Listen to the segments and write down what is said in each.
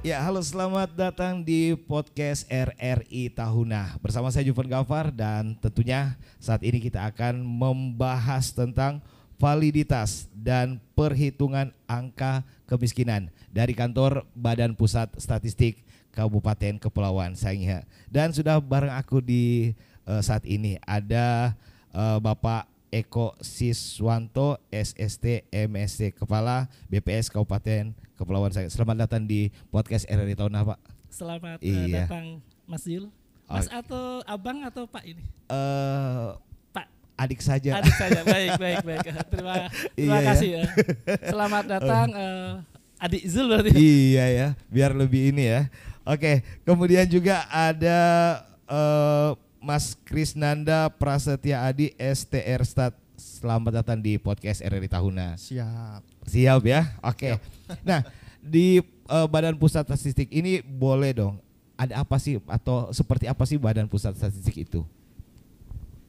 Ya, halo, selamat datang di podcast RRI Tahuna. Bersama saya Juven Gafar dan tentunya saat ini kita akan membahas tentang validitas dan perhitungan angka kemiskinan dari kantor Badan Pusat Statistik Kabupaten Kepulauan Sangihe. Dan sudah bareng aku di saat ini ada Bapak Eko Siswanto, SST, MST, Kepala BPS Kabupaten Kepulauan Sangihe. Selamat datang di podcast RRI Tahuna, Pak. Selamat datang Mas Yul. Mas atau Abang atau Pak ini? Pak. Adik saja. Adik saja, baik. Terima kasih ya. Selamat datang Adik Zul berarti. Iya ya, biar lebih ini ya. Oke, kemudian juga ada Mas Krisnanda Prasetya Adi, STR Stat. Selamat datang di podcast RRI Tahuna. Siap ya. Oke. Nah, di Badan Pusat Statistik ini boleh dong, ada apa sih atau seperti apa sih Badan Pusat Statistik itu?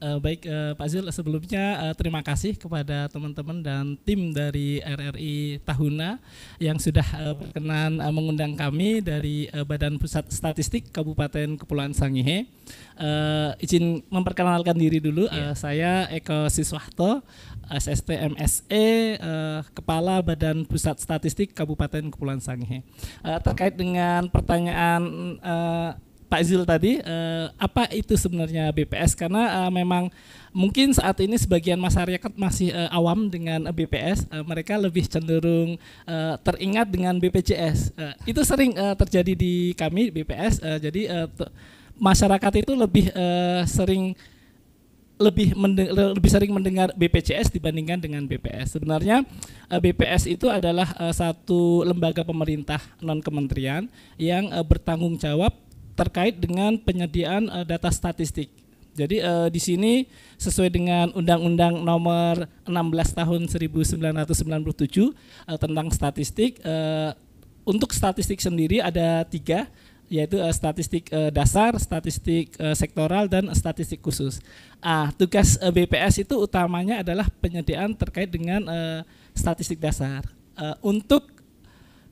Baik Pak Zul, sebelumnya terima kasih kepada teman-teman dan tim dari RRI Tahuna yang sudah berkenan mengundang kami dari Badan Pusat Statistik Kabupaten Kepulauan Sangihe. Izin memperkenalkan diri dulu, saya Eko Siswanto, SST MSE, Kepala Badan Pusat Statistik Kabupaten Kepulauan Sangihe. Terkait dengan pertanyaan Pak Zul tadi, apa itu sebenarnya BPS? Karena memang mungkin saat ini sebagian masyarakat masih awam dengan BPS, mereka lebih cenderung teringat dengan BPJS. Itu sering terjadi di kami BPS, jadi masyarakat itu lebih sering mendengar BPJS dibandingkan dengan BPS. Sebenarnya BPS itu adalah satu lembaga pemerintah non kementerian yang bertanggung jawab terkait dengan penyediaan data statistik. Jadi di sini sesuai dengan Undang-Undang Nomor 16 Tahun 1997 tentang statistik, untuk statistik sendiri ada 3, yaitu statistik dasar, statistik sektoral, dan statistik khusus. Tugas BPS itu utamanya adalah penyediaan terkait dengan statistik dasar. Untuk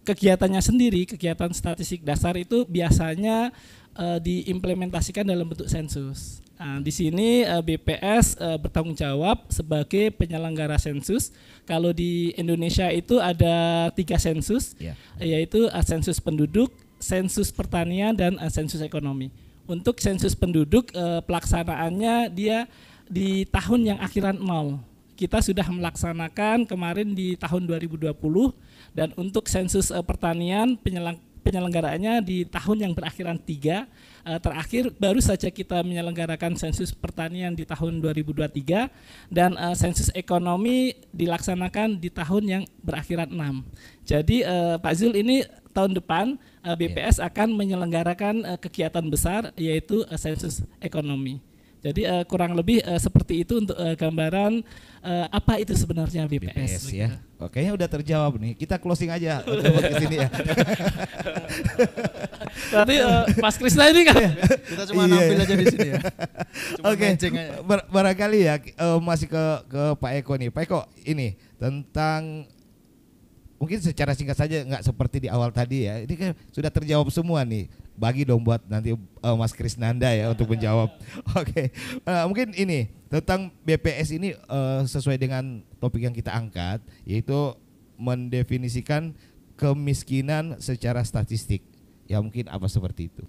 kegiatannya sendiri, kegiatan statistik dasar itu biasanya diimplementasikan dalam bentuk sensus. Di sini BPS bertanggung jawab sebagai penyelenggara sensus. Kalau di Indonesia itu ada 3 sensus, yaitu sensus penduduk, sensus pertanian, dan sensus ekonomi. Untuk sensus penduduk pelaksanaannya dia di tahun yang akhiran 0. Kita sudah melaksanakan kemarin di tahun 2020, dan untuk sensus pertanian penyelenggaraannya di tahun yang berakhiran 3. Terakhir baru saja kita menyelenggarakan sensus pertanian di tahun 2023, dan sensus ekonomi dilaksanakan di tahun yang berakhiran 6. Jadi Pak Zul, ini tahun depan BPS akan menyelenggarakan kegiatan besar, yaitu sensus ekonomi. Jadi kurang lebih seperti itu untuk gambaran apa itu sebenarnya BPS ya. Kayaknya udah terjawab nih. Kita closing aja ke sini ya. Berarti Mas Krisna ini kan kita cuma nampil aja di sini ya. Oke. Barangkali ya masih ke Pak Eko nih. Pak Eko, ini tentang mungkin secara singkat saja, nggak seperti di awal tadi ya. Ini kan sudah terjawab semua nih. Bagi dong buat nanti Mas Krisnanda ya untuk menjawab. Oke. Mungkin ini tentang BPS ini sesuai dengan topik yang kita angkat, yaitu mendefinisikan kemiskinan secara statistik. Ya mungkin apa seperti itu.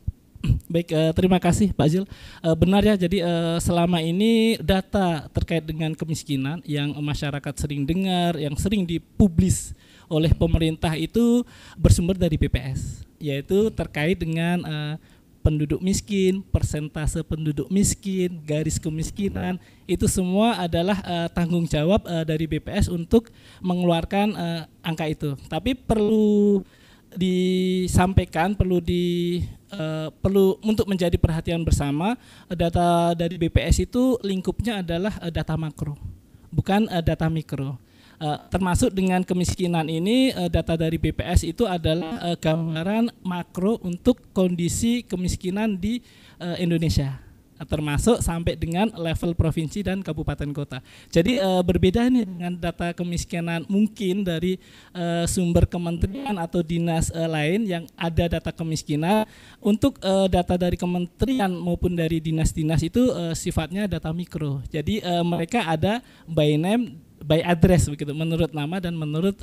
Baik, terima kasih Pak Zil. Benar ya, jadi selama ini data terkait dengan kemiskinan yang masyarakat sering dengar, yang sering dipublis oleh pemerintah itu bersumber dari BPS, yaitu terkait dengan penduduk miskin, persentase penduduk miskin, garis kemiskinan, itu semua adalah tanggung jawab dari BPS untuk mengeluarkan angka itu. Tapi perlu disampaikan, perlu untuk menjadi perhatian bersama, data dari BPS itu lingkupnya adalah data makro, bukan data mikro. Termasuk dengan kemiskinan ini, data dari BPS itu adalah gambaran makro untuk kondisi kemiskinan di Indonesia. termasuk sampai dengan level provinsi dan kabupaten kota. Jadi berbeda nih dengan data kemiskinan mungkin dari sumber kementerian atau dinas lain yang ada data kemiskinan. Untuk data dari kementerian maupun dari dinas-dinas itu sifatnya data mikro. Jadi mereka ada by name, by address begitu, menurut nama dan menurut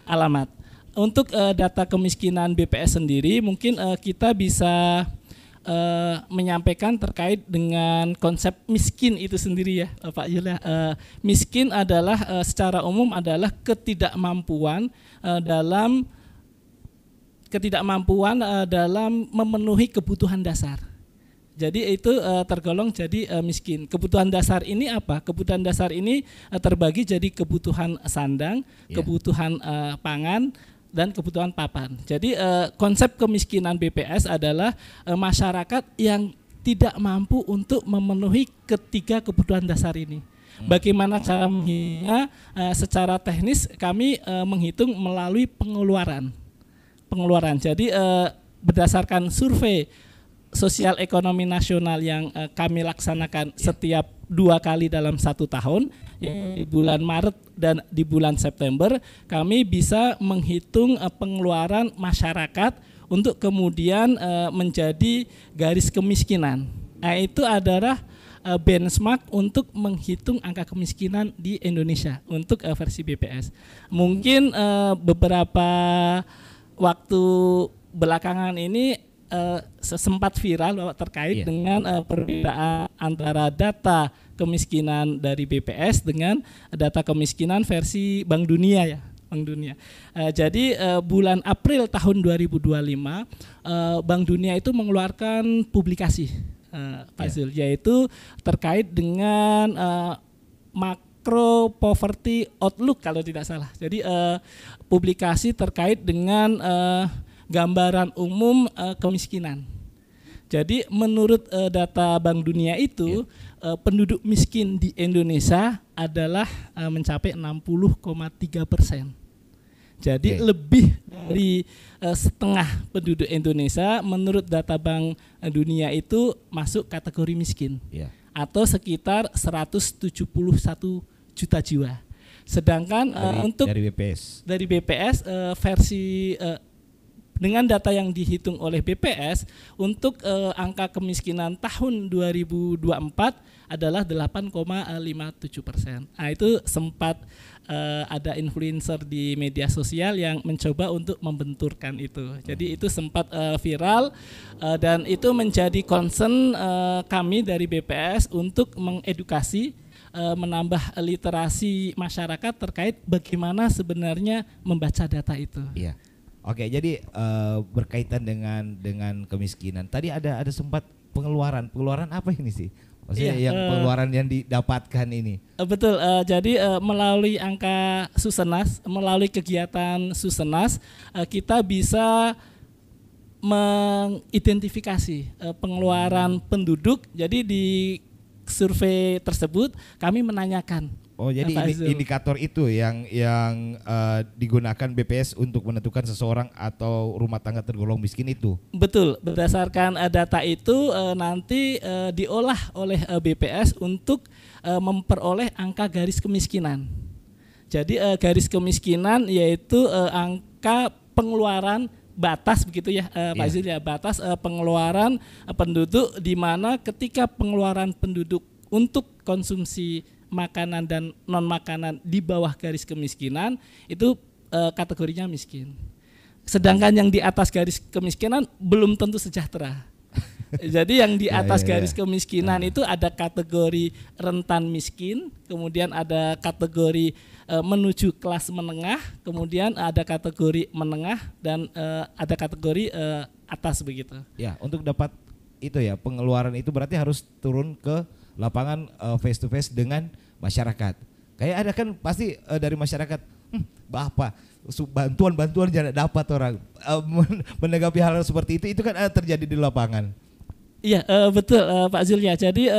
alamat. Untuk data kemiskinan BPS sendiri mungkin kita bisa menyampaikan terkait dengan konsep miskin itu sendiri ya Pak Yul. Miskin adalah secara umum adalah ketidakmampuan dalam memenuhi kebutuhan dasar. Jadi itu tergolong jadi miskin. Kebutuhan dasar ini apa? Kebutuhan dasar ini terbagi jadi kebutuhan sandang, kebutuhan pangan, dan kebutuhan papan. Jadi konsep kemiskinan BPS adalah masyarakat yang tidak mampu untuk memenuhi ketiga kebutuhan dasar ini. Bagaimana cara menghitungnya? Secara teknis kami menghitung melalui pengeluaran. Jadi berdasarkan survei sosial ekonomi nasional yang kami laksanakan setiap 2 kali dalam 1 tahun, di bulan Maret dan di bulan September, kami bisa menghitung pengeluaran masyarakat untuk kemudian menjadi garis kemiskinan. Nah, itu adalah benchmark untuk menghitung angka kemiskinan di Indonesia untuk versi BPS. Mungkin beberapa waktu belakangan ini sempat viral terkait dengan perbedaan antara data kemiskinan dari BPS dengan data kemiskinan versi Bank Dunia ya, Bank Dunia. Jadi bulan April tahun 2025 Bank Dunia itu mengeluarkan publikasi Pak Zul, yaitu terkait dengan macro poverty outlook kalau tidak salah. Jadi publikasi terkait dengan gambaran umum kemiskinan. Jadi menurut data Bank Dunia itu penduduk miskin di Indonesia adalah mencapai 60,3%. Jadi lebih dari setengah penduduk Indonesia menurut data Bank Dunia itu masuk kategori miskin, atau sekitar 171 juta jiwa. Sedangkan dari BPS versi dengan data yang dihitung oleh BPS untuk angka kemiskinan tahun 2024 adalah 8,57%. Nah, itu sempat ada influencer di media sosial yang mencoba untuk membenturkan itu. Jadi itu sempat viral dan itu menjadi concern kami dari BPS untuk mengedukasi, menambah literasi masyarakat terkait bagaimana sebenarnya membaca data itu. Iya. Oke, jadi berkaitan dengan kemiskinan. Tadi ada sempat pengeluaran apa ini sih? Maksudnya yang pengeluaran yang didapatkan ini? Betul. Jadi melalui angka Susenas, melalui kegiatan Susenas, kita bisa mengidentifikasi pengeluaran penduduk. Jadi di survei tersebut kami menanyakan. Oh, jadi indikator itu yang digunakan BPS untuk menentukan seseorang atau rumah tangga tergolong miskin itu. Betul, berdasarkan data itu nanti diolah oleh BPS untuk memperoleh angka garis kemiskinan. Jadi garis kemiskinan yaitu angka pengeluaran batas begitu ya Pak Zul ya, batas pengeluaran penduduk di mana ketika pengeluaran penduduk untuk konsumsi makanan dan non makanan di bawah garis kemiskinan itu kategorinya miskin. Sedangkan yang di atas garis kemiskinan belum tentu sejahtera. Jadi yang di atas garis kemiskinan itu ada kategori rentan miskin, kemudian ada kategori menuju kelas menengah, kemudian ada kategori menengah dan ada kategori atas begitu. Ya, untuk dapat itu ya pengeluaran itu berarti harus turun ke lapangan face to face dengan masyarakat. Kayak ada kan pasti dari masyarakat, Bapak bantuan jangan dapat orang menanggapi hal seperti itu kan terjadi di lapangan. Iya betul Pak Zul ya. Jadi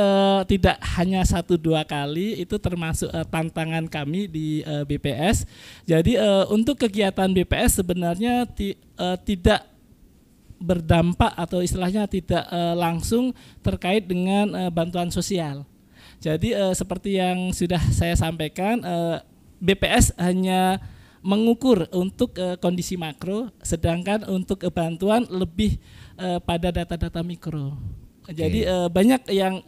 tidak hanya 1-2 kali, itu termasuk tantangan kami di BPS. Jadi untuk kegiatan BPS sebenarnya tidak berdampak atau istilahnya tidak langsung terkait dengan bantuan sosial. Jadi seperti yang sudah saya sampaikan, BPS hanya mengukur untuk kondisi makro, sedangkan untuk bantuan lebih pada data-data mikro. Jadi banyak yang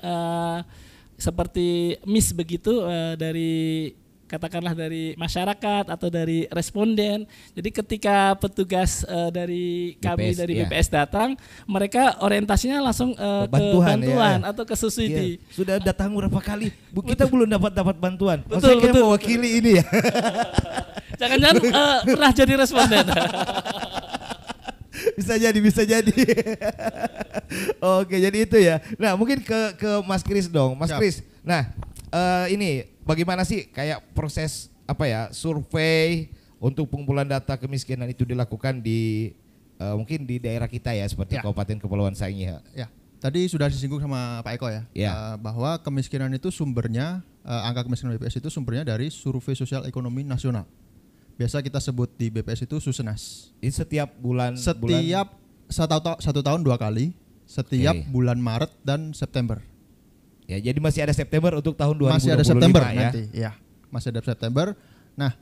seperti miss begitu dari katakanlah dari masyarakat atau dari responden. Jadi ketika petugas dari kami BPS, dari BPS datang, mereka orientasinya langsung ke bantuan atau ke subsidi. Sudah datang berapa kali? Bu, kita belum dapat bantuan. Betul, Saya mewakili ini ya. Jangan-jangan pernah jadi responden. Bisa jadi. Oke, jadi itu ya. Nah, mungkin ke Mas Kris dong. Mas Kris. Nah, ini bagaimana sih kayak proses survei untuk pengumpulan data kemiskinan itu dilakukan di mungkin di daerah kita ya, seperti Kabupaten Kepulauan Sangihe. Ya. Tadi sudah disinggung sama Pak Eko bahwa kemiskinan itu sumbernya angka kemiskinan BPS itu sumbernya dari Survei Sosial Ekonomi Nasional. Biasa kita sebut di BPS itu Susenas. Ini setiap bulan satu tahun 2 kali, setiap bulan Maret dan September. Ya, jadi masih ada September untuk tahun 2025 masih ada September ya. Nanti. Ya, masih ada September. Nah,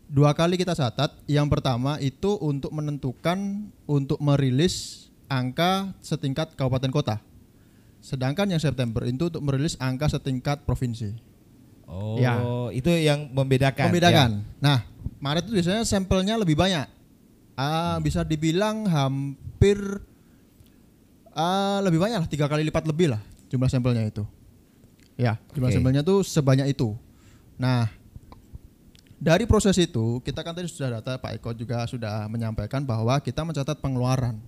2 kali kita catat. Yang pertama itu untuk menentukan untuk merilis angka setingkat kabupaten kota. Sedangkan yang September itu untuk merilis angka setingkat provinsi. Oh, ya. Itu yang membedakan. Ya. Nah, Maret itu biasanya sampelnya lebih banyak. Bisa dibilang hampir lebih banyak lah, 3 kali lipat lebih lah jumlah sampelnya itu. Ya, jumlah sampelnya tuh sebanyak itu. Nah, dari proses itu kita kan tadi sudah data, Pak Eko juga sudah menyampaikan bahwa kita mencatat pengeluaran.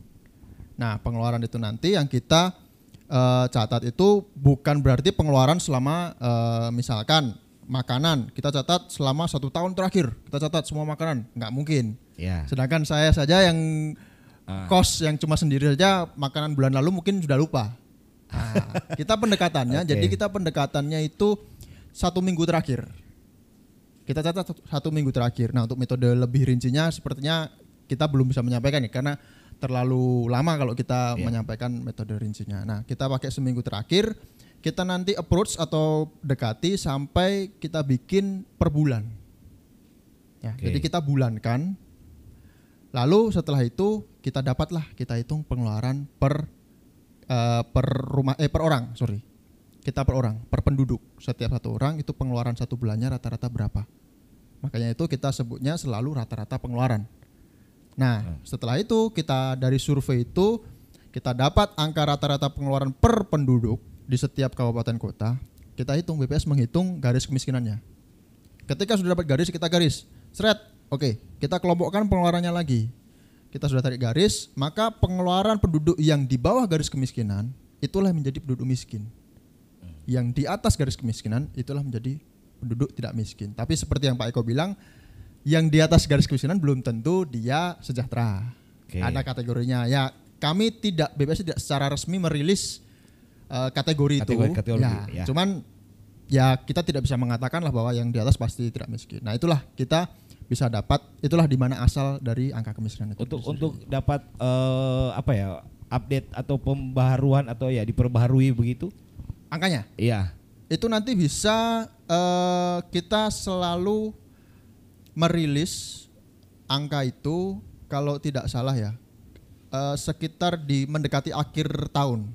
Nah, pengeluaran itu nanti yang kita catat itu bukan berarti pengeluaran selama misalkan makanan kita catat selama 1 tahun terakhir kita catat semua makanan, nggak mungkin. Sedangkan saya saja yang kos yang cuma sendiri saja makanan bulan lalu mungkin sudah lupa. Kita pendekatannya jadi kita pendekatannya itu 1 minggu terakhir kita catat 1 minggu terakhir. Nah, untuk metode lebih rincinya sepertinya kita belum bisa menyampaikan karena terlalu lama kalau kita menyampaikan metode rincinya. Nah, kita pakai seminggu terakhir, kita nanti approach atau dekati sampai kita bikin per bulan. Jadi kita bulankan. Lalu setelah itu kita dapatlah, kita hitung pengeluaran per orang. Kita per orang, per penduduk. Setiap satu orang itu pengeluaran 1 bulannya rata-rata berapa. Makanya itu kita sebutnya selalu rata-rata pengeluaran. Nah, setelah itu kita dari survei itu kita dapat angka rata-rata pengeluaran per penduduk di setiap kabupaten kota. Kita hitung, BPS menghitung garis kemiskinannya. Ketika sudah dapat garis, kita garis. Seret, oke, kita kelompokkan pengeluarannya lagi. Kita sudah tarik garis, maka pengeluaran penduduk yang di bawah garis kemiskinan itulah menjadi penduduk miskin. Yang di atas garis kemiskinan itulah menjadi penduduk tidak miskin. Tapi seperti yang Pak Eko bilang, yang di atas garis kemiskinan belum tentu dia sejahtera. Ada kategorinya. Ya, kami BPS tidak secara resmi merilis kategori itu. Ya. Cuman ya kita tidak bisa mengatakan lah bahwa yang di atas pasti tidak miskin. Nah, itulah kita bisa dapat, itulah di mana asal dari angka kemiskinan itu. Untuk dapat update atau pembaharuan atau diperbaharui begitu angkanya. Iya. Itu nanti bisa kita selalu merilis angka itu kalau tidak salah sekitar mendekati akhir tahun.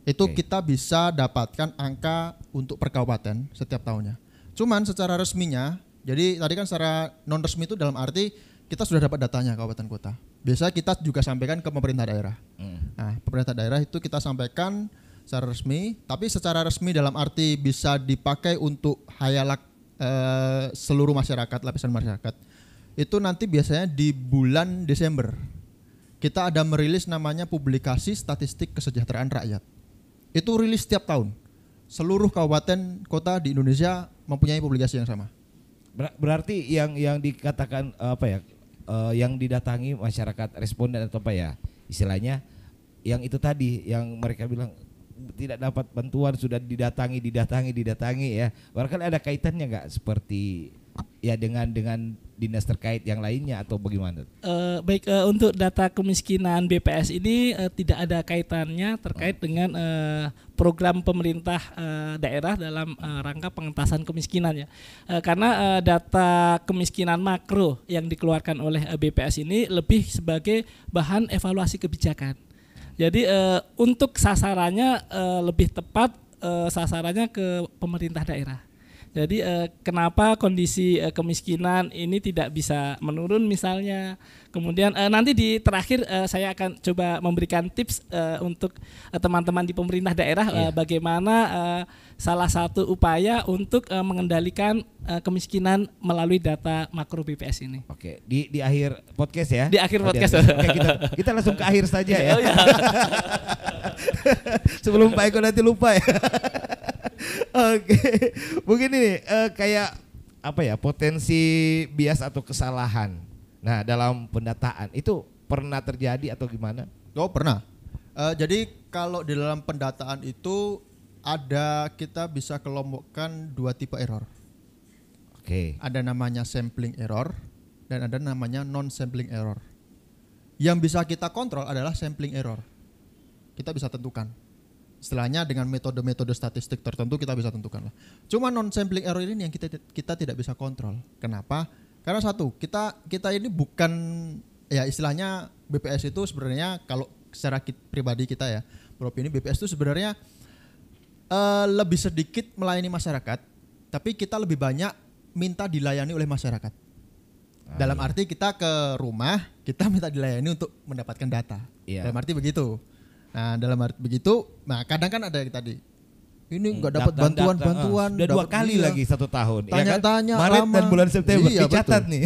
Itu kita bisa dapatkan angka untuk per kabupaten setiap tahunnya. Cuman secara resminya, jadi tadi kan secara non resmi itu dalam arti kita sudah dapat datanya kabupaten kota. Biasa kita juga sampaikan ke pemerintah daerah. Nah, pemerintah daerah itu kita sampaikan secara resmi, tapi secara resmi dalam arti bisa dipakai untuk hayalak seluruh masyarakat, lapisan masyarakat. Itu nanti biasanya di bulan Desember. Kita ada merilis namanya publikasi statistik kesejahteraan rakyat. Itu rilis setiap tahun. Seluruh kabupaten kota di Indonesia mempunyai publikasi yang sama. Berarti yang dikatakan yang didatangi masyarakat responden atau istilahnya yang itu tadi yang mereka bilang tidak dapat bantuan sudah didatangi ya. Barangkali ada kaitannya nggak seperti ya dengan dinas terkait yang lainnya atau bagaimana? Baik, untuk data kemiskinan BPS ini tidak ada kaitannya terkait dengan program pemerintah daerah dalam rangka pengentasan kemiskinan ya. Karena data kemiskinan makro yang dikeluarkan oleh BPS ini lebih sebagai bahan evaluasi kebijakan. Jadi untuk sasarannya lebih tepat sasarannya ke pemerintah daerah. Jadi kenapa kondisi kemiskinan ini tidak bisa menurun misalnya. Kemudian nanti di terakhir saya akan coba memberikan tips untuk teman-teman di pemerintah daerah bagaimana salah satu upaya untuk mengendalikan kemiskinan melalui data makro BPS ini. Oke, di akhir podcast ya. Di akhir podcast. Oke, kita langsung ke akhir saja ya. Oh, ya. Sebelum Pak Eko nanti lupa ya. Oke, mungkin ini kayak apa ya, potensi bias atau kesalahan. Nah, dalam pendataan itu pernah terjadi atau gimana? Oh, pernah. Jadi kalau di dalam pendataan itu kita bisa kelompokkan 2 tipe error. Oke. Ada namanya sampling error dan ada namanya non sampling error. Yang bisa kita kontrol adalah sampling error. Kita bisa tentukan. Istilahnya dengan metode-metode statistik tertentu kita bisa tentukan lah. Cuma non sampling error ini yang kita tidak bisa kontrol. Kenapa? Karena satu, kita ini bukan, ya istilahnya BPS itu sebenarnya kalau secara pribadi kita ya, beropini BPS itu sebenarnya lebih sedikit melayani masyarakat, tapi kita lebih banyak minta dilayani oleh masyarakat. Dalam arti kita ke rumah, kita minta dilayani untuk mendapatkan data. Dalam arti begitu. Nah, dalam arti begitu, nah kadang kan ada yang tadi ini nggak dapat bantuan. Udah 2 kali lagi 1 tahun. Tanya-tanya ya kan? Maret lama. dan bulan September dicatat nih.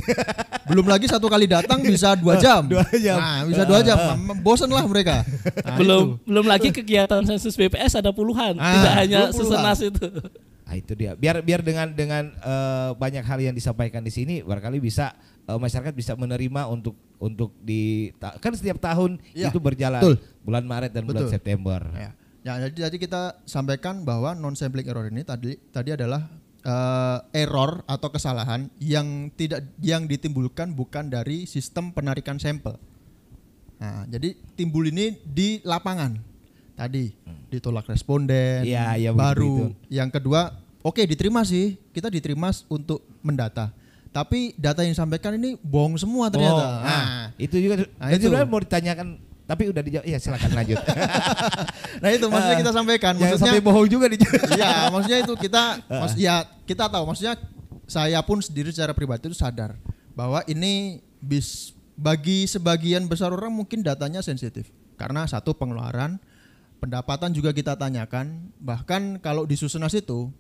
Belum lagi 1 kali datang bisa 2 jam. 2 jam. Nah, bisa 2 jam. Bosan lah mereka. Nah, belum lagi kegiatan sensus BPS ada puluhan, tidak hanya sesenas itu. Nah, itu dia. Biar dengan banyak hal yang disampaikan di sini barangkali bisa masyarakat bisa menerima untuk kan setiap tahun itu berjalan. Betul. Bulan Maret dan bulan September. Ya, jadi kita sampaikan bahwa non sampling error ini tadi adalah error atau kesalahan yang ditimbulkan bukan dari sistem penarikan sampel. Nah, jadi timbul ini di lapangan. Tadi ditolak responden, baru begitu. Yang kedua, diterima sih, kita diterima untuk mendata. Tapi data yang disampaikan ini bohong semua ternyata. Nah, itu juga. Itu mau ditanyakan. Tapi udah dijawab, ya silakan lanjut. Nah itu maksudnya kita sampaikan. Maksudnya sampai bohong juga dijawab. Iya, maksudnya itu kita tahu. Maksudnya saya pun sendiri secara pribadi itu sadar bahwa ini bagi sebagian besar orang mungkin datanya sensitif. Karena satu, pengeluaran, pendapatan juga kita tanyakan. Bahkan kalau di Susenas itu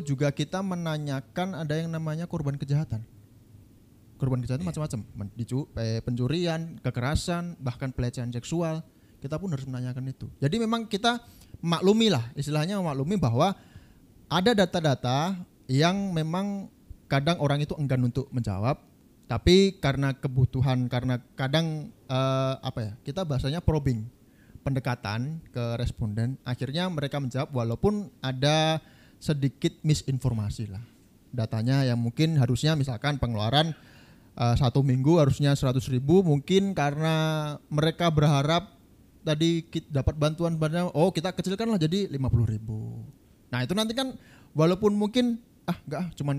juga kita menanyakan ada yang namanya korban kejahatan. Korban kejahatan macam-macam, pencurian, kekerasan, bahkan pelecehan seksual. Kita pun harus menanyakan itu. Jadi memang kita maklumi lah, istilahnya memaklumi bahwa ada data-data yang memang kadang orang itu enggan untuk menjawab, tapi karena kebutuhan, karena kadang kita bahasanya probing, pendekatan ke responden, akhirnya mereka menjawab walaupun ada sedikit misinformasi lah. Datanya yang mungkin harusnya misalkan pengeluaran 1 minggu harusnya 100.000, mungkin karena mereka berharap tadi dapat bantuan kita kecilkanlah jadi 50.000. Nah itu nanti kan walaupun mungkin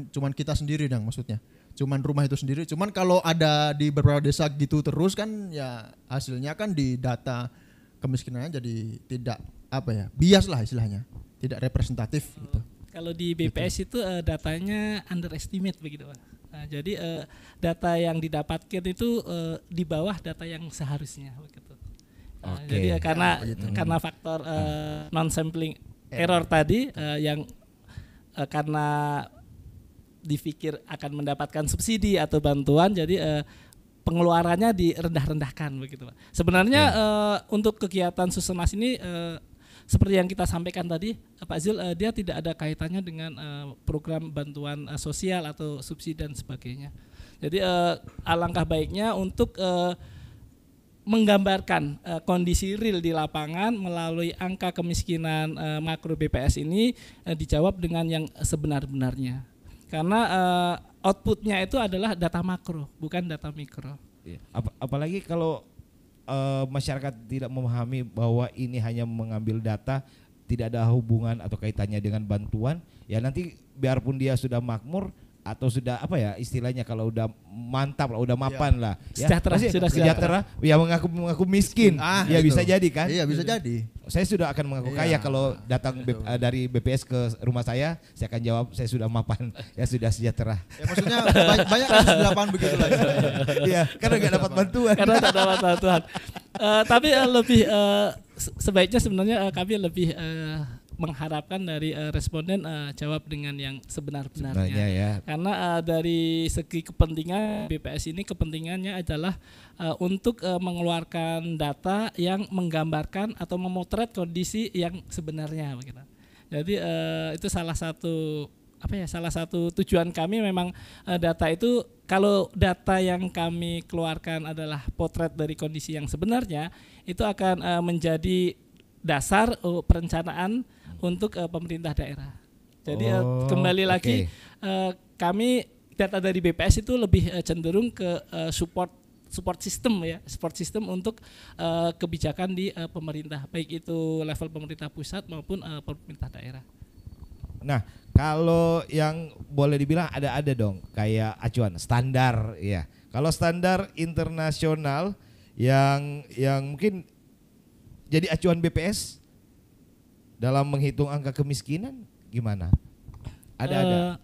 cuman kita sendiri maksudnya, cuman rumah itu sendiri, cuman kalau ada di beberapa desa gitu terus kan ya hasilnya kan di data kemiskinannya jadi tidak bias lah istilahnya, tidak representatif gitu. Kalau di BPS itu datanya underestimate begitu Pak. Nah, jadi data yang didapatkan itu di bawah data yang seharusnya begitu. Jadi karena faktor non sampling error tadi yang karena dipikir akan mendapatkan subsidi atau bantuan, jadi pengeluarannya direndah-rendahkan begitu Pak. Sebenarnya untuk kegiatan Susenas ini seperti yang kita sampaikan tadi Pak Zil, dia tidak ada kaitannya dengan program bantuan sosial atau subsidi dan sebagainya. Jadi alangkah baiknya untuk menggambarkan kondisi real di lapangan melalui angka kemiskinan makro BPS ini dijawab dengan yang sebenar-benarnya. karena outputnya itu adalah data makro, bukan data mikro. Iya. Apalagi kalau masyarakat tidak memahami bahwa ini hanya mengambil data, tidak ada hubungan atau kaitannya dengan bantuan, ya nanti biarpun dia sudah makmur atau sudah apa ya istilahnya, kalau udah mantap lah, udah mapan lah, ya. Sejahtera, sudah sejahtera, ya mengaku miskin, ya itu. bisa jadi kan? Iya bisa jadi. Saya sudah akan mengaku kaya kalau datang dari BPS ke rumah saya akan jawab saya sudah mapan, ya sudah sejahtera. Ya maksudnya banyak kasus di lapangan begitu lah. Iya, karena nggak dapat bantuan. Karena tidak dapat bantuan. Tapi lebih sebaiknya sebenarnya kami lebih mengharapkan dari responden jawab dengan yang sebenar-benarnya. Ya. Karena dari segi kepentingan BPS ini kepentingannya adalah untuk mengeluarkan data yang menggambarkan atau memotret kondisi yang sebenarnya begitu. Jadi itu salah satu tujuan kami memang data itu, kalau data yang kami keluarkan adalah potret dari kondisi yang sebenarnya, itu akan menjadi dasar perencanaan untuk pemerintah daerah. Jadi kembali lagi kami data dari BPS itu lebih cenderung ke support system untuk kebijakan di pemerintah, baik itu level pemerintah pusat maupun pemerintah daerah. Nah, kalau yang boleh dibilang ada dong kayak acuan standar ya. Kalau standar internasional yang mungkin jadi acuan BPS dalam menghitung angka kemiskinan gimana? Ada.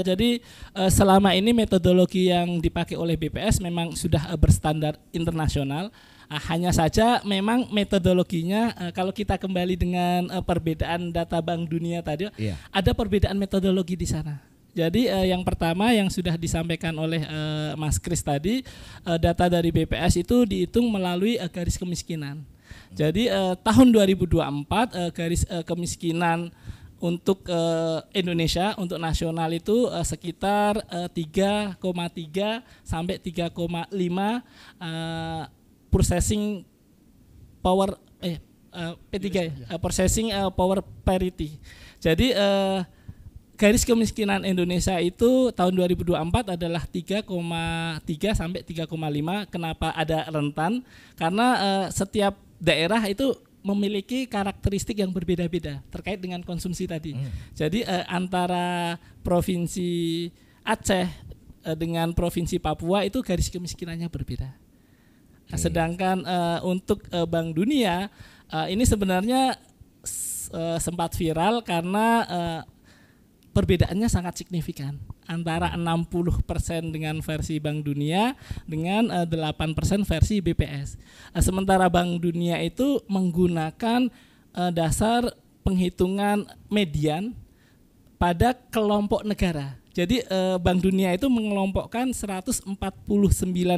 Jadi selama ini metodologi yang dipakai oleh BPS memang sudah berstandar internasional. Hanya saja memang metodologinya kalau kita kembali dengan perbedaan data Bank Dunia tadi, ada perbedaan metodologi di sana. Jadi yang pertama yang sudah disampaikan oleh Mas Kris tadi, data dari BPS itu dihitung melalui garis kemiskinan. Jadi tahun 2024 garis kemiskinan untuk Indonesia, untuk nasional itu sekitar 3,3 sampai 3,5 processing power P3 processing power parity. Jadi garis kemiskinan Indonesia itu tahun 2024 adalah 3,3 sampai 3,5. Kenapa ada rentan? Karena setiap daerah itu memiliki karakteristik yang berbeda-beda terkait dengan konsumsi tadi. Jadi antara provinsi Aceh dengan provinsi Papua itu garis kemiskinannya berbeda. Sedangkan untuk Bank Dunia ini sebenarnya sempat viral karena perbedaannya sangat signifikan antara 60% dengan versi Bank Dunia dengan 8% versi BPS. Sementara Bank Dunia itu menggunakan dasar penghitungan median pada kelompok negara. Jadi Bank Dunia itu mengelompokkan 149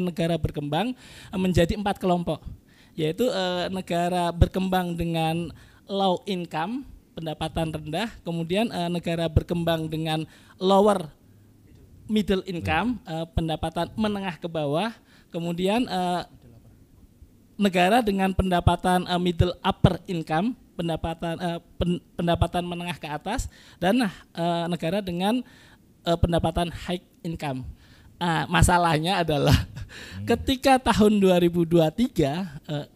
negara berkembang menjadi 4 kelompok, yaitu negara berkembang dengan low income, pendapatan rendah, kemudian negara berkembang dengan lower middle income, pendapatan menengah ke bawah, kemudian negara dengan pendapatan middle upper income, pendapatan menengah ke atas, dan negara dengan pendapatan high income. Masalahnya adalah ketika tahun 2023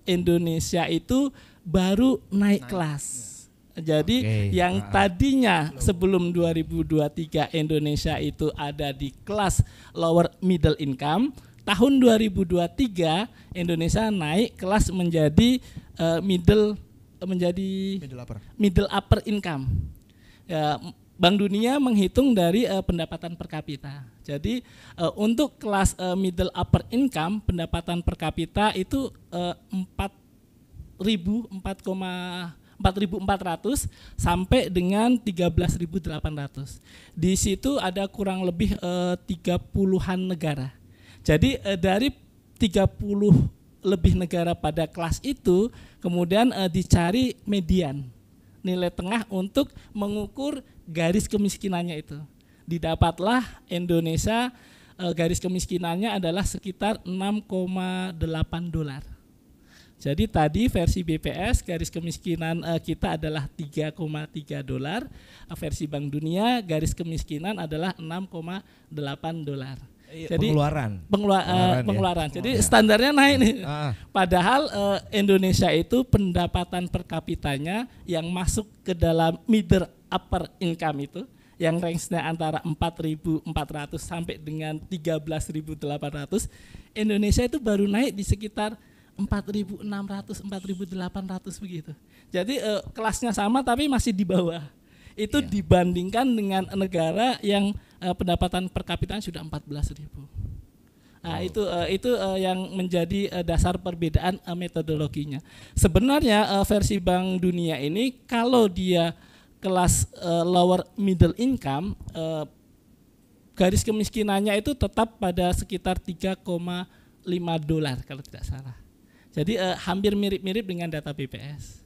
Indonesia itu baru naik kelas. Jadi yang tadinya sebelum 2023 Indonesia itu ada di kelas lower middle income, tahun 2023 Indonesia naik kelas menjadi middle upper income. Ya, Bank Dunia menghitung dari pendapatan per kapita. Jadi untuk kelas middle upper income pendapatan per kapita itu 4.400 sampai dengan 13.800. Di situ ada kurang lebih 30-an negara. Jadi dari 30 lebih negara pada kelas itu kemudian dicari median, nilai tengah untuk mengukur garis kemiskinannya itu. Didapatlah Indonesia garis kemiskinannya adalah sekitar $6,8. Jadi tadi versi BPS garis kemiskinan kita adalah 3,3 dolar, versi Bank Dunia garis kemiskinan adalah 6,8 dolar. Jadi pengeluaran. Jadi standarnya naik nih. Padahal Indonesia itu pendapatan per kapitanya yang masuk ke dalam middle upper income itu yang range-nya antara 4.400 sampai dengan 13.800, Indonesia itu baru naik di sekitar 4.600, 4.800 begitu. Jadi kelasnya sama tapi masih di bawah. Itu dibandingkan dengan negara yang pendapatan per kapitanya sudah 14.000. Nah, itu yang menjadi dasar perbedaan metodologinya. Sebenarnya versi Bank Dunia ini kalau dia kelas lower middle income, garis kemiskinannya itu tetap pada sekitar 3,5 dolar kalau tidak salah. Jadi hampir mirip-mirip dengan data BPS.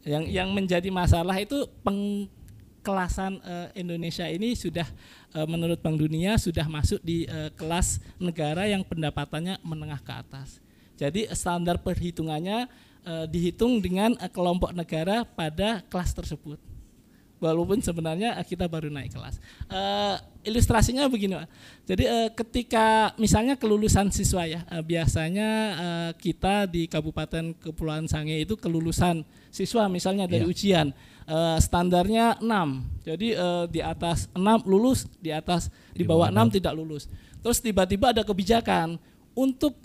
Yang menjadi masalah itu pengkelasan Indonesia ini sudah menurut Bank Dunia sudah masuk di kelas negara yang pendapatannya menengah ke atas. Jadi standar perhitungannya dihitung dengan kelompok negara pada kelas tersebut. Walaupun sebenarnya kita baru naik kelas. Ilustrasinya begini, Pak. Jadi ketika misalnya kelulusan siswa ya, biasanya kita di Kabupaten Kepulauan Sangihe itu kelulusan siswa misalnya dari ujian standarnya 6. Jadi di atas 6 lulus, di bawah 6 tidak lulus. Terus tiba-tiba ada kebijakan untuk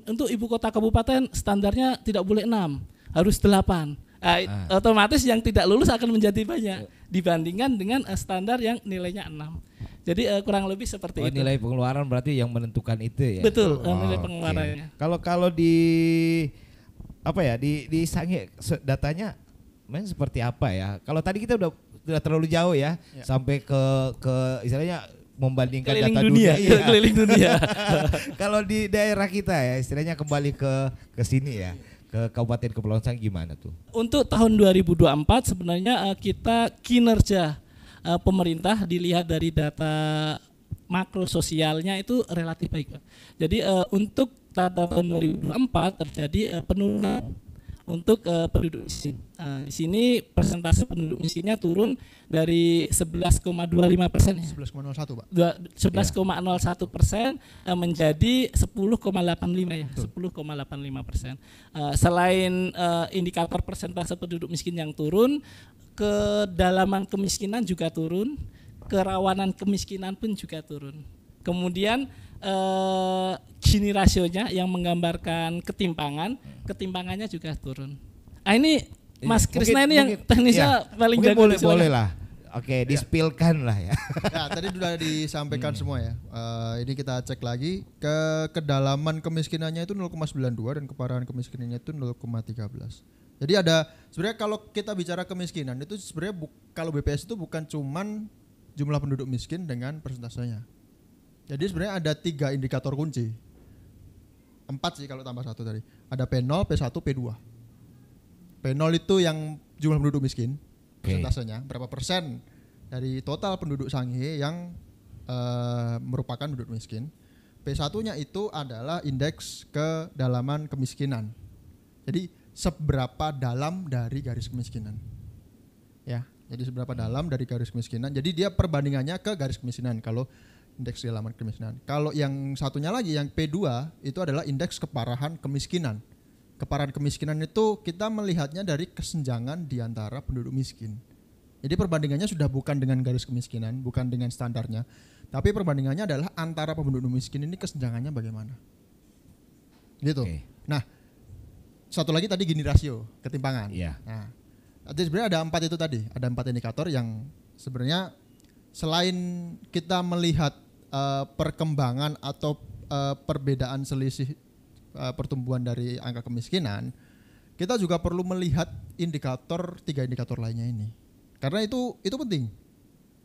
untuk ibu kota kabupaten standarnya tidak boleh 6, harus 8. Otomatis yang tidak lulus akan menjadi banyak dibandingkan dengan standar yang nilainya 6. Jadi kurang lebih seperti itu. Nilai pengeluaran berarti yang menentukan itu ya. Betul, nilai pengeluarannya. Kalau di di Sangihe datanya seperti apa ya? Kalau tadi kita udah terlalu jauh ya, sampai ke istilahnya membandingkan keliling data dunia. Keliling dunia. Kalau di daerah kita ya, istilahnya kembali ke sini ya. Ke Kabupaten Kepulauan Sangihe gimana tuh? Untuk tahun 2024 sebenarnya kita kinerja pemerintah dilihat dari data makro sosialnya itu relatif baik, Pak. Jadi untuk tahun 2024 terjadi penurunan untuk penduduk miskin. Di sini persentase penduduk miskinnya turun dari 11,25% ya. 11,01 Pak. 11,01% menjadi 10,85 ya. 10,85%. Selain indikator persentase penduduk miskin yang turun, kedalaman kemiskinan juga turun, kerawanan kemiskinan pun juga turun. Kemudian Gini rasionya yang menggambarkan ketimpangannya juga turun. Ini Mas Krisna ini yang teknisnya paling jago. Boleh lah. Oke, dispilkan lah ya. Ya, tadi sudah disampaikan semua ya. Ini kita cek lagi kedalaman kemiskinannya itu 0,92 dan keparahan kemiskinannya itu 0,13. Jadi ada sebenarnya kalau kita bicara kemiskinan itu sebenarnya kalau BPS itu bukan cuman jumlah penduduk miskin dengan persentasenya. Jadi sebenarnya ada 3 indikator kunci. 4 sih kalau tambah 1 tadi. Ada P0, P1, P2. P0 itu yang jumlah penduduk miskin, persentasenya, berapa persen dari total penduduk Sangihe yang merupakan penduduk miskin. P1-nya itu adalah indeks kedalaman kemiskinan. Jadi seberapa dalam dari garis kemiskinan. Ya, jadi seberapa dalam dari garis kemiskinan. Jadi dia perbandingannya ke garis kemiskinan kalau indeks kedalaman kemiskinan. Kalau yang satunya lagi yang P2 itu adalah indeks keparahan kemiskinan. Keparahan kemiskinan itu kita melihatnya dari kesenjangan di antara penduduk miskin. Jadi perbandingannya sudah bukan dengan garis kemiskinan, bukan dengan standarnya, tapi perbandingannya adalah antara penduduk miskin ini kesenjangannya bagaimana. Gitu. Nah, satu lagi tadi Gini rasio, ketimpangan. Nah, jadi sebenarnya ada 4 itu tadi, ada 4 indikator yang sebenarnya selain kita melihat perkembangan atau perbedaan selisih pertumbuhan dari angka kemiskinan, kita juga perlu melihat 3 indikator lainnya ini. Karena itu penting.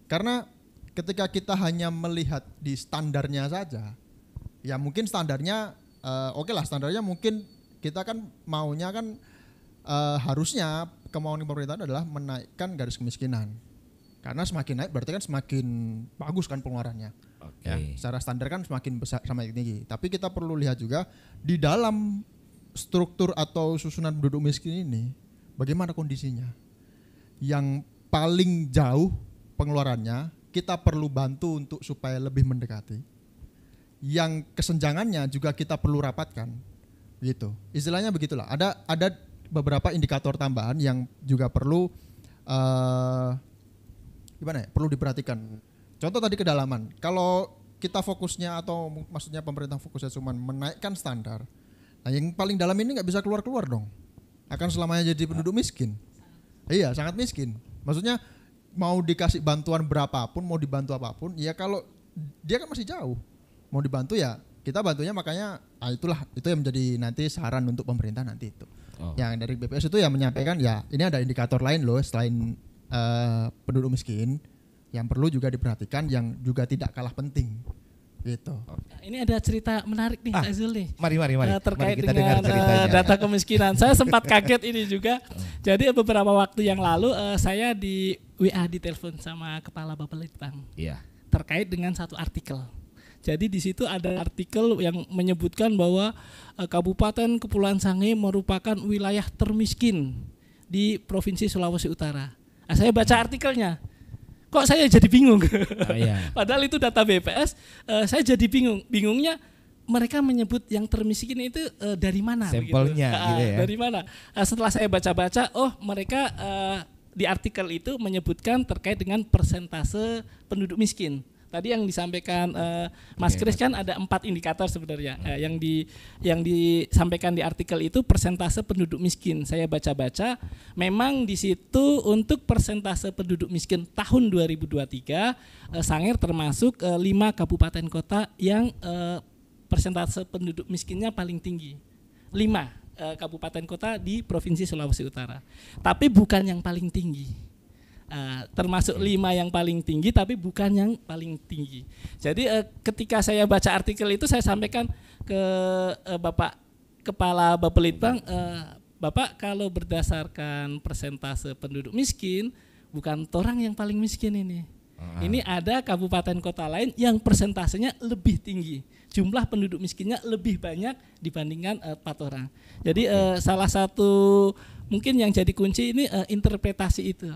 Karena ketika kita hanya melihat di standarnya saja, ya mungkin standarnya oke lah, standarnya mungkin kita kan maunya kan harusnya kemauan pemerintah adalah menaikkan garis kemiskinan. Karena semakin naik berarti kan semakin bagus kan pengeluarannya. Ya, secara standar kan semakin besar, semakin tinggi. Tapi kita perlu lihat juga di dalam struktur atau susunan penduduk miskin ini bagaimana kondisinya? Yang paling jauh pengeluarannya kita perlu bantu untuk supaya lebih mendekati. Yang kesenjangannya juga kita perlu rapatkan. Gitu. Istilahnya begitulah. Ada beberapa indikator tambahan yang juga perlu perlu diperhatikan. Contoh tadi kedalaman. Kalau kita fokusnya atau maksudnya pemerintah fokusnya cuma menaikkan standar, nah yang paling dalam ini nggak bisa keluar dong. Akan selamanya jadi penduduk miskin. Iya, sangat miskin. Maksudnya mau dikasih bantuan berapapun, mau dibantu apapun, ya kalau dia kan masih jauh. Mau dibantu ya kita bantunya, makanya itu yang menjadi nanti saran untuk pemerintah nanti itu. Yang dari BPS itu ya menyampaikan ya ini ada indikator lain loh selain penduduk miskin yang perlu juga diperhatikan, yang juga tidak kalah penting gitu. Ini ada cerita menarik nih Pak Zul nih. Mari. Terkait Mari kita dengan data kemiskinan. Saya sempat kaget ini juga. Jadi beberapa waktu yang lalu saya di WA ditelepon sama Kepala Bapelitbang. Iya. Terkait dengan satu artikel. Jadi di situ ada artikel yang menyebutkan bahwa Kabupaten Kepulauan Sangihe merupakan wilayah termiskin di Provinsi Sulawesi Utara. Nah, saya baca artikelnya. Kok saya jadi bingung? Iya. Padahal itu data BPS, saya jadi bingung. Bingungnya mereka menyebut yang termiskin itu dari mana? Sampelnya gitu ya. Dari mana? Setelah saya baca-baca, mereka di artikel itu menyebutkan terkait dengan persentase penduduk miskin. Tadi yang disampaikan Mas Kris kan ada 4 indikator sebenarnya. Yang disampaikan di artikel itu persentase penduduk miskin. Saya baca-baca, memang di situ untuk persentase penduduk miskin tahun 2023 Sangir termasuk 5 kabupaten kota yang persentase penduduk miskinnya paling tinggi. 5 kabupaten kota di Provinsi Sulawesi Utara. Tapi bukan yang paling tinggi. Termasuk 5 yang paling tinggi tapi bukan yang paling tinggi. Jadi ketika saya baca artikel itu saya sampaikan ke Bapak Kepala Bapelitbang, Bapak kalau berdasarkan persentase penduduk miskin bukan orang yang paling miskin ini. Ini ada kabupaten kota lain yang persentasenya lebih tinggi. Jumlah penduduk miskinnya lebih banyak dibandingkan 4 orang. Jadi salah satu mungkin yang jadi kunci ini interpretasi itu.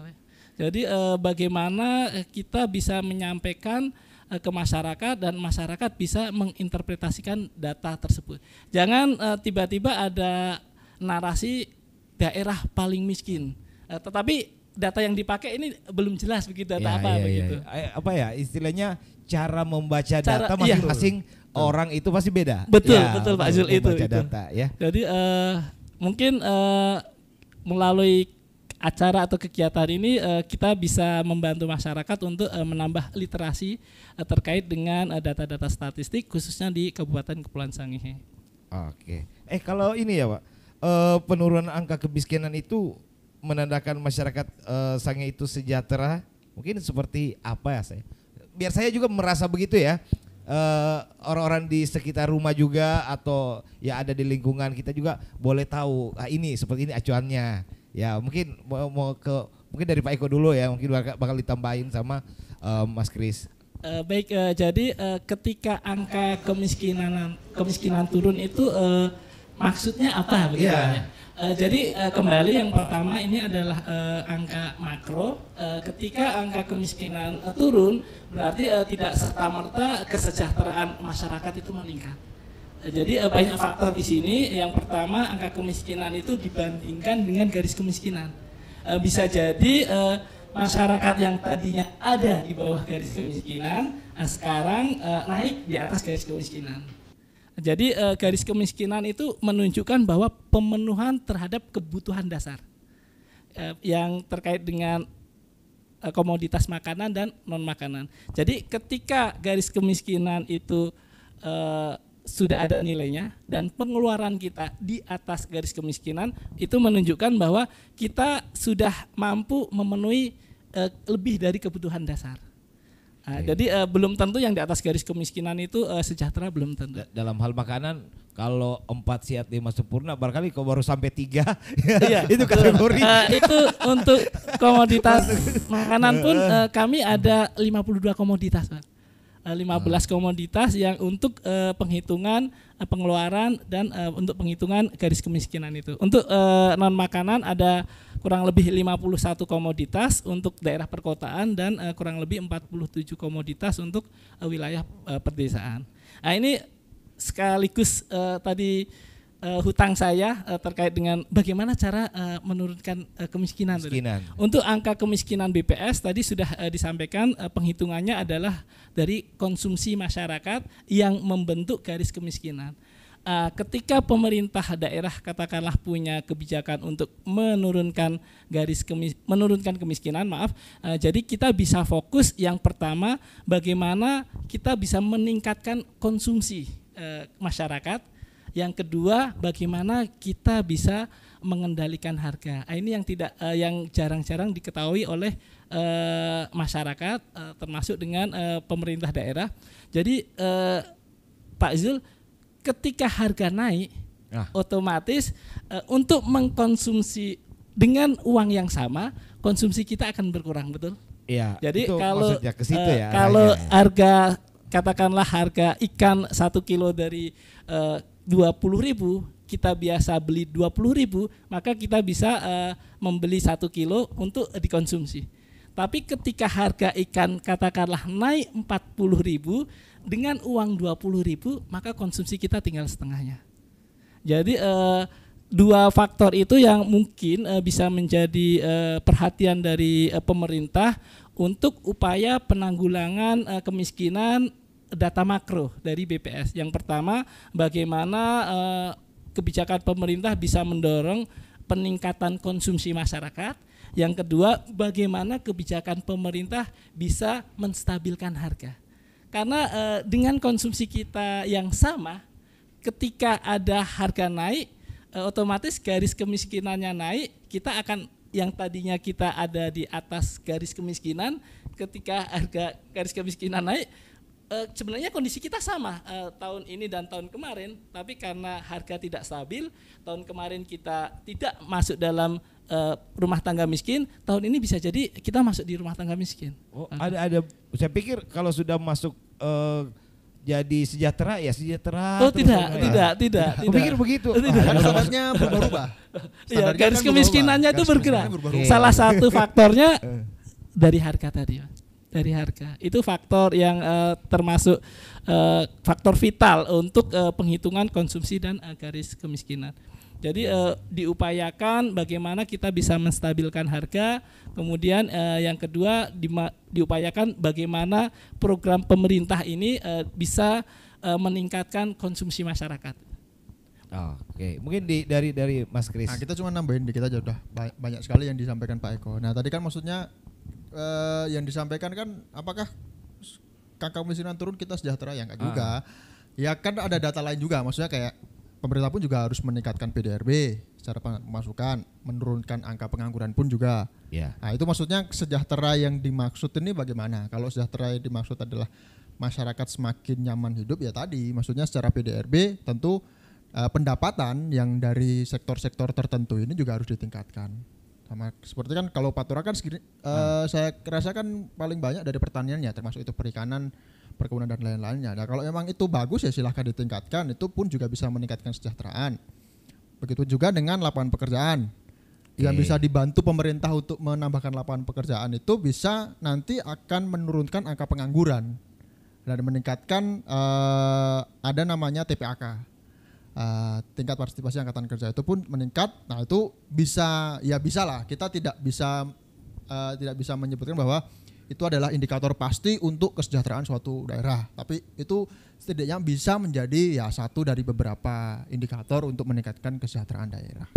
Jadi bagaimana kita bisa menyampaikan ke masyarakat dan masyarakat bisa menginterpretasikan data tersebut. Jangan tiba-tiba ada narasi daerah paling miskin, tetapi data yang dipakai ini belum jelas begitu data begitu. Apa ya istilahnya cara membaca data masing-masing orang itu pasti beda. Betul Pak Zul itu. Data ya. Jadi mungkin melalui acara atau kegiatan ini kita bisa membantu masyarakat untuk menambah literasi terkait dengan data-data statistik khususnya di Kabupaten Kepulauan Sangihe. Oke. Kalau ini ya Pak, penurunan angka kemiskinan itu menandakan masyarakat Sangihe itu sejahtera. Mungkin seperti apa ya saya? Biar saya juga merasa begitu ya. Orang-orang di sekitar rumah juga atau ya ada di lingkungan kita juga boleh tahu ini seperti ini acuannya. Ya mungkin mungkin dari Pak Eko dulu ya, mungkin bakal ditambahin sama Mas Kris. Baik, jadi ketika angka kemiskinan turun itu maksudnya apa begitu ya? Jadi kembali yang pertama ini adalah angka makro. Ketika angka kemiskinan turun berarti tidak serta-merta kesejahteraan masyarakat itu meningkat. Jadi banyak faktor di sini. Yang pertama angka kemiskinan itu dibandingkan dengan garis kemiskinan. Bisa jadi masyarakat yang tadinya ada di bawah garis kemiskinan sekarang naik di atas garis kemiskinan. Jadi garis kemiskinan itu menunjukkan bahwa pemenuhan terhadap kebutuhan dasar yang terkait dengan komoditas makanan dan non makanan. Jadi ketika garis kemiskinan itu sudah ada nilainya dan pengeluaran kita di atas garis kemiskinan, itu menunjukkan bahwa kita sudah mampu memenuhi lebih dari kebutuhan dasar. Jadi belum tentu yang di atas garis kemiskinan itu sejahtera, belum tentu. Dalam hal makanan, kalau 4 sehat 5 sempurna, barangkali kalau baru sampai 3 iya, itu kategori. Itu untuk komoditas makanan pun kami ada 52 komoditas, Pak. 15 komoditas yang untuk penghitungan pengeluaran dan untuk penghitungan garis kemiskinan itu. Untuk non makanan ada kurang lebih 51 komoditas untuk daerah perkotaan dan kurang lebih 47 komoditas untuk wilayah perdesaan. Nah, ini sekaligus tadi hutang saya terkait dengan bagaimana cara menurunkan kemiskinan. Untuk angka kemiskinan BPS tadi sudah disampaikan, penghitungannya adalah dari konsumsi masyarakat yang membentuk garis kemiskinan. Ketika pemerintah daerah katakanlah punya kebijakan untuk menurunkan kemiskinan, jadi kita bisa fokus yang pertama bagaimana kita bisa meningkatkan konsumsi masyarakat. Yang kedua, bagaimana kita bisa mengendalikan harga. Ini yang jarang-jarang diketahui oleh masyarakat, termasuk dengan pemerintah daerah. Jadi Pak Zul, ketika harga naik, otomatis untuk mengkonsumsi dengan uang yang sama, konsumsi kita akan berkurang, betul? Iya. Jadi kalau harga katakanlah harga ikan 1 kilo dari 20.000 kita biasa beli 20.000, maka kita bisa membeli 1 kilo untuk dikonsumsi. Tapi ketika harga ikan katakanlah naik 40.000 dengan uang 20.000, maka konsumsi kita tinggal setengahnya. Jadi dua faktor itu yang mungkin bisa menjadi perhatian dari pemerintah untuk upaya penanggulangan kemiskinan data makro dari BPS. Yang pertama, bagaimana kebijakan pemerintah bisa mendorong peningkatan konsumsi masyarakat. Yang kedua, bagaimana kebijakan pemerintah bisa menstabilkan harga. Karena dengan konsumsi kita yang sama, ketika ada harga naik, otomatis garis kemiskinannya naik, kita akan yang tadinya kita ada di atas garis kemiskinan, ketika harga garis kemiskinan naik, sebenarnya kondisi kita sama tahun ini dan tahun kemarin, tapi karena harga tidak stabil, tahun kemarin kita tidak masuk dalam rumah tangga miskin, tahun ini bisa jadi kita masuk di rumah tangga miskin. Oh, ada. Saya pikir kalau sudah masuk jadi sejahtera ya sejahtera. Oh tidak. Aku pikir begitu. Standarnya berubah. Iya, garis kemiskinannya itu bergerak. Salah satu faktornya dari harga tadi, Pak. Dari harga itu faktor yang termasuk faktor vital untuk penghitungan konsumsi dan garis kemiskinan. Jadi diupayakan bagaimana kita bisa menstabilkan harga, kemudian yang kedua diupayakan bagaimana program pemerintah ini bisa meningkatkan konsumsi masyarakat. Oke, mungkin dari Mas Kris. Nah, kita cuma nambahin dikit aja, udah banyak sekali yang disampaikan Pak Eko. Nah, tadi kan maksudnya yang disampaikan kan apakah angka kemiskinan turun kita sejahtera, ya enggak juga. Ya kan ada data lain juga, maksudnya kayak pemerintah pun juga harus meningkatkan PDRB secara pemasukan, menurunkan angka pengangguran pun juga. Yeah. Nah, itu maksudnya sejahtera yang dimaksud ini bagaimana? Kalau sejahtera yang dimaksud adalah masyarakat semakin nyaman hidup, ya tadi maksudnya secara PDRB tentu pendapatan yang dari sektor-sektor tertentu ini juga harus ditingkatkan. Sama seperti kan kalau Pantura kan saya rasa kan paling banyak dari pertaniannya, termasuk itu perikanan, perkebunan dan lain-lainnya. Nah, kalau memang itu bagus ya silahkan ditingkatkan, itu pun juga bisa meningkatkan kesejahteraan. Begitu juga dengan lapangan pekerjaan. Yang bisa dibantu pemerintah untuk menambahkan lapangan pekerjaan itu bisa nanti akan menurunkan angka pengangguran dan meningkatkan ada namanya TPAK. Tingkat partisipasi angkatan kerja itu pun meningkat. Nah, itu bisa lah. Kita tidak bisa menyebutkan bahwa itu adalah indikator pasti untuk kesejahteraan suatu daerah, tapi itu setidaknya bisa menjadi ya satu dari beberapa indikator untuk meningkatkan kesejahteraan daerah.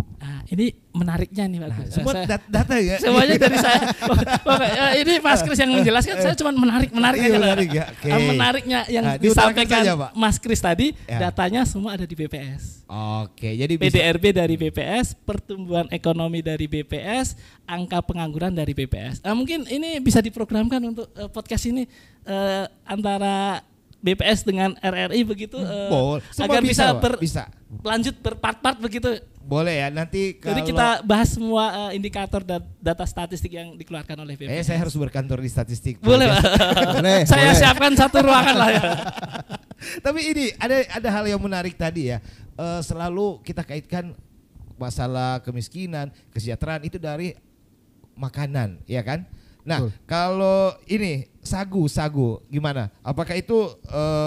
Ini menariknya nih Pak. Semua data ya. Semuanya dari saya. Ini Mas Kris yang menjelaskan, saya cuma menarik aja. Menariknya yang disampaikan saja, Mas Kris tadi, datanya semua ada di BPS. Oke, jadi PDRB dari BPS, pertumbuhan ekonomi dari BPS, angka pengangguran dari BPS. Mungkin ini bisa diprogramkan untuk podcast ini antara BPS dengan RRI begitu agar bisa lanjut berpart-part begitu. Boleh ya nanti kalau Jadi kita bahas semua indikator dan data statistik yang dikeluarkan oleh BPS. saya harus berkantor di statistik. Boleh, Pak. Boleh, Saya boleh. siapkan satu ruangan lah ya. Tapi ini ada hal yang menarik tadi ya. Selalu kita kaitkan masalah kemiskinan, kesejahteraan itu dari makanan, ya kan? Nah, Betul. kalau ini sagu gimana? Apakah itu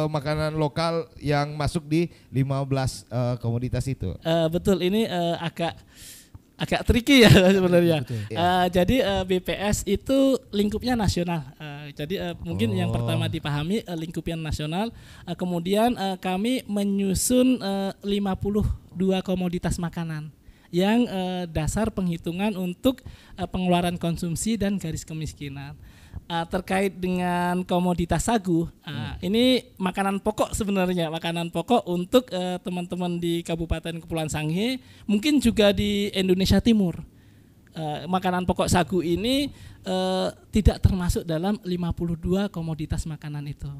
makanan lokal yang masuk di 15 komoditas itu? Betul, ini agak tricky ya sebenarnya. Betul. Jadi BPS itu lingkupnya nasional. Jadi mungkin yang pertama dipahami lingkupnya nasional. Kemudian kami menyusun 52 komoditas makanan yang dasar penghitungan untuk pengeluaran konsumsi dan garis kemiskinan. Terkait dengan komoditas sagu, ini makanan pokok sebenarnya, makanan pokok untuk teman-teman di Kabupaten Kepulauan Sangihe, mungkin juga di Indonesia Timur. Makanan pokok sagu ini tidak termasuk dalam 52 komoditas makanan itu.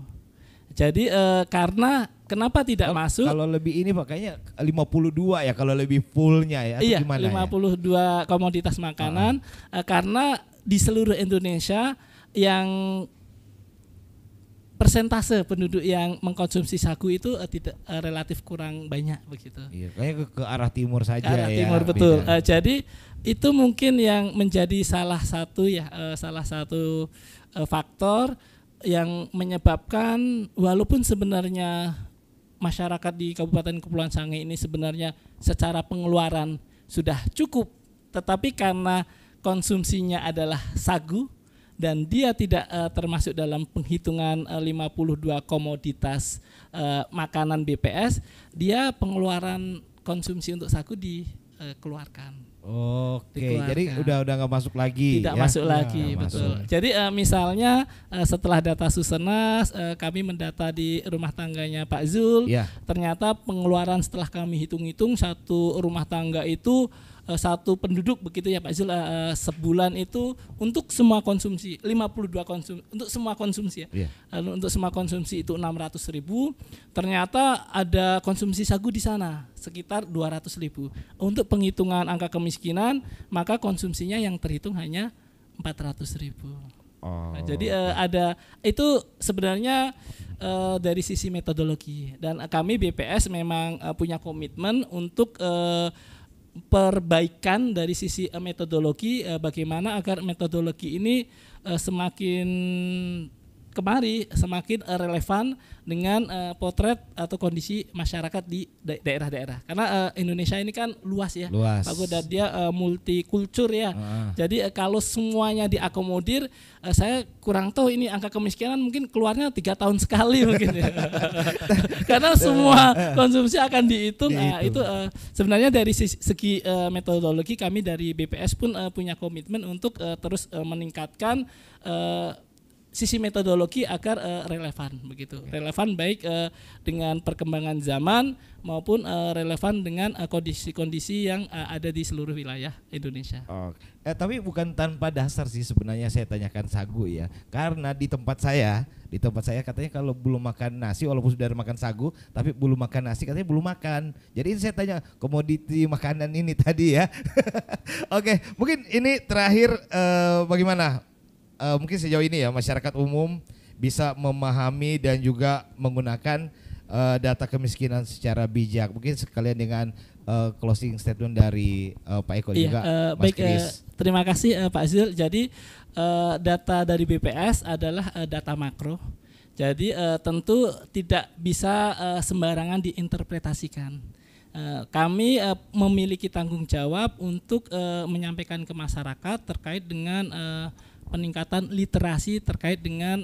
Jadi karena kenapa tidak masuk? Kalau lebih ini makanya 52 ya kalau lebih fullnya ya. Iya, gimana 52 komoditas makanan karena di seluruh Indonesia yang persentase penduduk yang mengkonsumsi sagu itu tidak relatif kurang banyak begitu. Iya, kayaknya ke arah timur saja Arah ya. timur betul. beda. Jadi itu mungkin yang menjadi salah satu faktor yang menyebabkan walaupun sebenarnya masyarakat di Kabupaten Kepulauan Sangihe ini sebenarnya secara pengeluaran sudah cukup, tetapi karena konsumsinya adalah sagu dan dia tidak termasuk dalam penghitungan 52 komoditas makanan BPS, dia pengeluaran konsumsi untuk sagu dikeluarkan. Oke, jadi udah nggak masuk lagi. Tidak ya? masuk lagi, Nggak betul. masuk. Jadi misalnya setelah data Susenas, kami mendata di rumah tangganya Pak Zul, Ya. ternyata pengeluaran setelah kami hitung-hitung satu rumah tangga itu satu penduduk begitu ya Pak Zul, sebulan itu untuk semua konsumsi 52 untuk semua konsumsi ya. Iya. Untuk semua konsumsi itu 600.000, ternyata ada konsumsi sagu di sana sekitar 200.000. Untuk penghitungan angka kemiskinan, maka konsumsinya yang terhitung hanya 400.000. Oh. Jadi ada itu sebenarnya dari sisi metodologi, dan kami BPS memang punya komitmen untuk perbaikan dari sisi metodologi, bagaimana agar metodologi ini semakin relevan dengan potret atau kondisi masyarakat di daerah-daerah. Karena Indonesia ini kan luas ya, Luas. Pak Goda, dia multikultur ya. Jadi kalau semuanya diakomodir, saya kurang tahu ini angka kemiskinan mungkin keluarnya 3 tahun sekali mungkin ya. Karena semua konsumsi akan dihitung. Itu sebenarnya dari segi metodologi kami dari BPS pun punya komitmen untuk terus meningkatkan sisi metodologi agar relevan begitu. Relevan baik dengan perkembangan zaman maupun relevan dengan kondisi-kondisi yang ada di seluruh wilayah Indonesia. Tapi bukan tanpa dasar sih sebenarnya saya tanyakan sagu ya. Karena di tempat saya katanya kalau belum makan nasi walaupun sudah makan sagu tapi belum makan nasi katanya belum makan. Jadi saya tanya komoditi makanan ini tadi ya. Oke, mungkin ini terakhir bagaimana? Mungkin sejauh ini ya masyarakat umum bisa memahami dan juga menggunakan data kemiskinan secara bijak. Mungkin sekalian dengan closing statement dari Pak Eko juga, Mas Baik, Kris. terima kasih Pak Zul. Jadi data dari BPS adalah data makro. Jadi tentu tidak bisa sembarangan diinterpretasikan. Kami memiliki tanggung jawab untuk menyampaikan ke masyarakat terkait dengan peningkatan literasi terkait dengan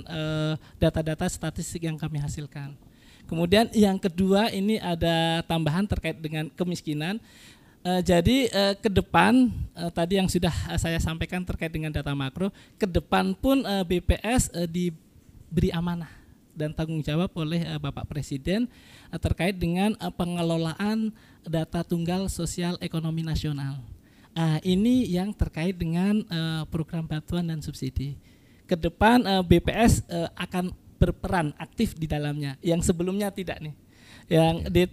data-data statistik yang kami hasilkan. Kemudian yang kedua ini ada tambahan terkait dengan kemiskinan. Jadi ke depan tadi yang sudah saya sampaikan terkait dengan data makro, ke depan pun BPS diberi amanah dan tanggung jawab oleh Bapak Presiden terkait dengan pengelolaan data tunggal sosial ekonomi nasional. Ini yang terkait dengan program bantuan dan subsidi. Ke depan BPS akan berperan aktif di dalamnya. Yang sebelumnya tidak nih. Yang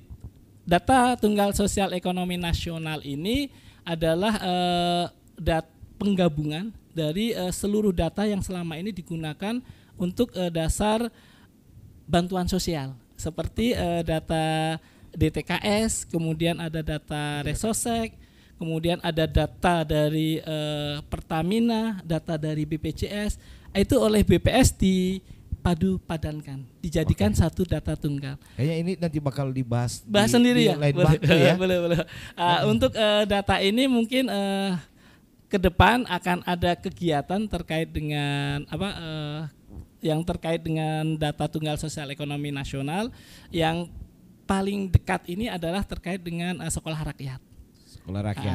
data tunggal sosial ekonomi nasional ini adalah penggabungan dari seluruh data yang selama ini digunakan untuk dasar bantuan sosial, seperti data DTKS, kemudian ada data Resosek, kemudian ada data dari Pertamina, data dari BPJS, itu oleh BPS dipadu padankan, dijadikan satu data tunggal. Kayaknya ini nanti bakal dibahas sendiri ya. Lain waktu ya. Boleh. Untuk data ini mungkin ke depan akan ada kegiatan terkait dengan yang terkait dengan data tunggal sosial ekonomi nasional. Yang paling dekat ini adalah terkait dengan sekolah rakyat.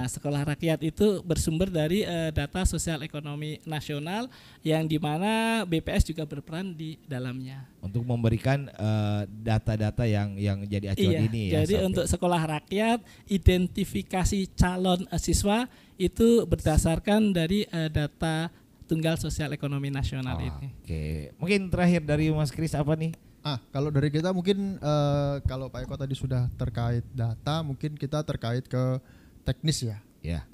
Sekolah rakyat itu bersumber dari data sosial ekonomi nasional yang dimana BPS juga berperan di dalamnya. Untuk memberikan data-data yang jadi acuan ini ya. Jadi untuk sekolah rakyat, identifikasi calon siswa itu berdasarkan dari data tunggal sosial ekonomi nasional ini. Oke, mungkin terakhir dari Mas Kris apa nih? Kalau dari kita mungkin kalau Pak Eko tadi sudah terkait data, mungkin kita terkait ke teknis ya.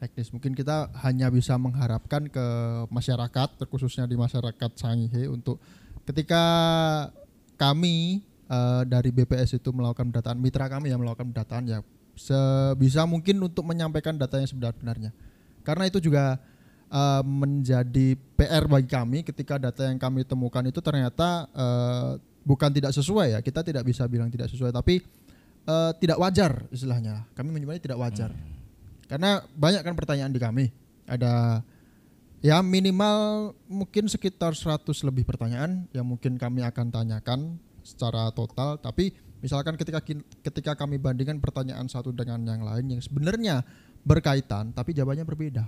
Teknis mungkin kita hanya bisa mengharapkan ke masyarakat, terkhususnya di masyarakat Sangihe, untuk ketika kami dari BPS itu melakukan pendataan, mitra kami yang melakukan pendataan ya sebisa mungkin untuk menyampaikan data yang sebenarnya. Karena itu juga menjadi PR bagi kami ketika data yang kami temukan itu ternyata bukan tidak sesuai ya. Kita tidak bisa bilang tidak sesuai, tapi tidak wajar istilahnya. Kami menyebutnya tidak wajar. Karena banyak kan pertanyaan di kami. Ada ya minimal mungkin sekitar 100 lebih pertanyaan yang mungkin kami akan tanyakan secara total. Tapi misalkan ketika kami bandingkan pertanyaan satu dengan yang lain yang sebenarnya berkaitan tapi jawabannya berbeda.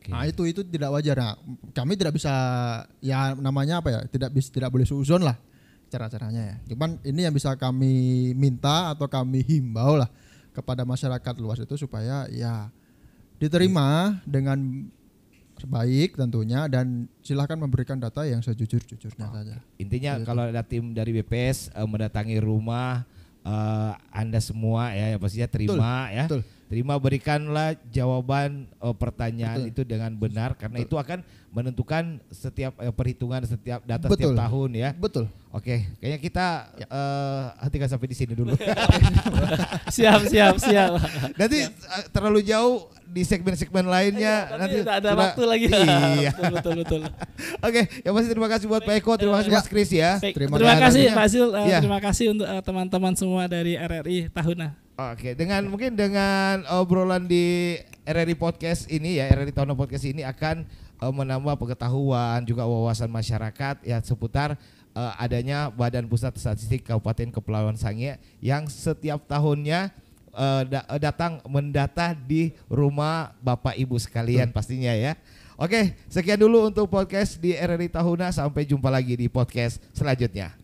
Nah itu tidak wajar. Nah, kami tidak bisa ya namanya apa ya, tidak boleh suuzon lah cara-caranya ya. Cuman ini yang bisa kami minta atau kami himbau lah kepada masyarakat luas itu supaya ya diterima dengan baik tentunya, dan silahkan memberikan data yang sejujur-jujurnya saja. Intinya gitu. Kalau ada tim dari BPS mendatangi rumah Anda semua ya pastinya terima. Betul, ya. Betul. Terima, berikanlah jawaban pertanyaan itu dengan benar, karena itu akan menentukan setiap perhitungan setiap data setiap tahun ya. Betul. Oke, kayaknya kita hentikan sampai di sini dulu. Siap. Nanti terlalu jauh di segmen-segmen lainnya. Nanti ada waktu lagi. Iya. Betul. Oke, ya pasti terima kasih buat Pak Eko, terima kasih Mas Kris ya. Terima kasih Pak Zul, terima kasih untuk teman-teman semua dari RRI Tahuna. Oke, mungkin dengan obrolan di RRI Podcast ini ya, RRI Tahuna Podcast ini akan menambah pengetahuan juga wawasan masyarakat ya seputar adanya Badan Pusat Statistik Kabupaten Kepulauan Sangihe yang setiap tahunnya datang mendata di rumah Bapak Ibu sekalian pastinya ya. Oke, sekian dulu untuk podcast di RRI Tahuna, sampai jumpa lagi di podcast selanjutnya.